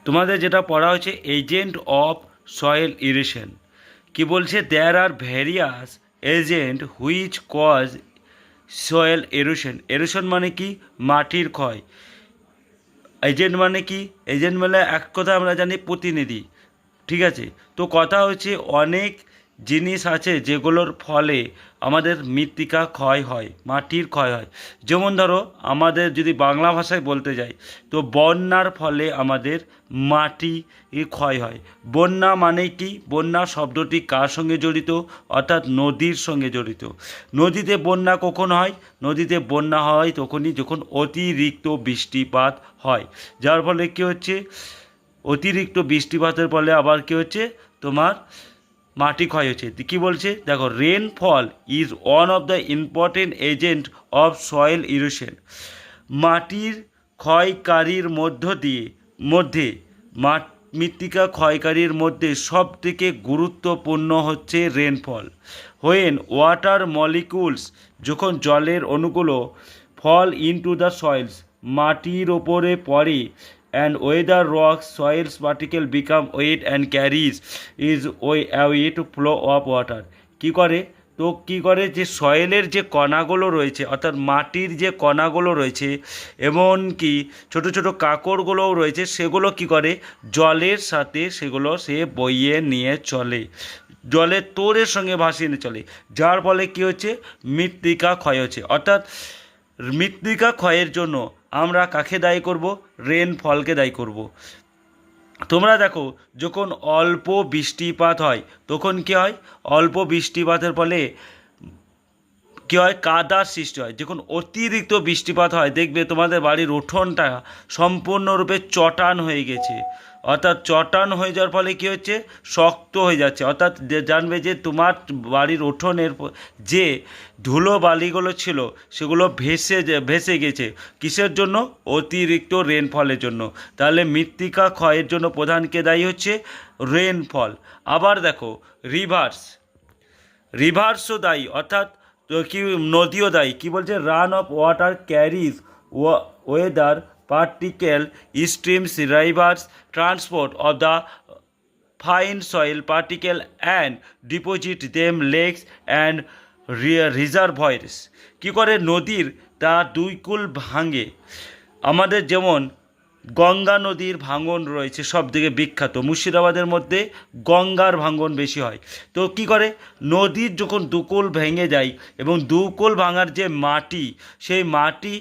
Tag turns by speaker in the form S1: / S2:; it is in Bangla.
S1: তোমাদের যেটা পড়া হচ্ছে এজেন্ট অফ সয়েল ইরেশন। কি বলছে, there are various agent which cause soil erosion. Erosion মানে কি, মাটির ক্ষয়। এজেন্ট মানে কি, এজেন্ট মানে এক কথা আমরা জানি প্রতিনিধি, ঠিক আছে। তো কথা হচ্ছে অনেক জিনিস আছে যেগুলোর ফলে আমাদের মৃত্তিকা ক্ষয় হয়, মাটির ক্ষয় হয়। যেমন ধরো আমাদের যদি বাংলা ভাষায় বলতে যাই, তো বন্যার ফলে আমাদের মাটি ক্ষয় হয়। বন্যা মানে কি, বন্যা শব্দটি কার সঙ্গে জড়িত, অর্থাৎ নদীর সঙ্গে জড়িত। নদীতে বন্যা কখন হয়, নদীতে বন্যা হয় তখনই যখন অতিরিক্ত বৃষ্টিপাত হয়, যার ফলে কী হচ্ছে, অতিরিক্ত বৃষ্টিপাতের ফলে আবার কী হচ্ছে, তোমার মাটি ক্ষয় হচ্ছে। কী বলছে দেখো, rainfall is one of the important agent of soil erosion. মাটির ক্ষয়কারীর মধ্যে মৃত্তিকা ক্ষয়কারীর মধ্যে সবথেকে গুরুত্বপূর্ণ হচ্ছে রেনফল। হোয়েন ওয়াটার মলিকুলস, যখন জলের অণুগুলো ফল ইনটু দ্য সয়েলস, মাটির ওপরে পড়ে, and whether rocks soils particle become wet and carries is away to flow of water। কি করে, তো কি করে যে সয়েলের যে কণাগুলো রয়েছে, অর্থাৎ মাটির যে কণাগুলো রয়েছে, এমনকি ছোট ছোট কাঁকড়গুলোও রয়েছে, সেগুলো কি করে জলের সাথে সেগুলো সে বইয়ে নিয়ে চলে, জলের তোড়ের সঙ্গে ভাসিয়ে নিয়ে চলে, যার ফলে কী হচ্ছে, মৃত্তিকা ক্ষয় হচ্ছে। অর্থাৎ মৃত্তিকা ক্ষয়ের জন্য আমরা কাকে দায়ী করব, রেনফলকে দায়ী করব। তোমরা দেখো যখন অল্প বৃষ্টিপাত হয় তখন কী হয়, অল্প বৃষ্টিপাতের ফলে কী হয়, কাদার সৃষ্টি হয়। যখন অতিরিক্ত বৃষ্টিপাত হয় দেখবে তোমাদের বাড়ির উঠোনটা সম্পূর্ণরূপে চটান হয়ে গেছে, অর্থাৎ চটান হয়ে যাওয়ার ফলে কী হচ্ছে, শক্ত হয়ে যাচ্ছে। অর্থাৎ জানবে যে তোমার বাড়ির উঠোনের যে ধুলো বালিগুলো ছিল সেগুলো ভেসে গেছে, কিসের জন্য, অতিরিক্ত রেনফলের জন্য। তাহলে মৃত্তিকা ক্ষয়ের জন্য প্রধানকে দায়ী হচ্ছে রেনফল। আবার দেখো রিভার্সও দায়ী, অর্থাৎ তো কি নদীও দায়ী। কী বলছে, run off water carries weather particle streams, rivers transport of the fine soil particle and deposit them lakes and reservoirs. কী করে, নদীর তার দুই কূল ভাঙে। আমাদের যেমন গঙ্গা নদীর ভাঙন রয়েছে সব থেকে বিখ্যাত, মুর্শিদাবাদের মধ্যে গঙ্গার ভাঙন বেশি হয়। তো কি করে, নদীর যখন দুকূল ভেঙে যায় এবং দুকূল ভাঙার যে মাটি, সেই মাটি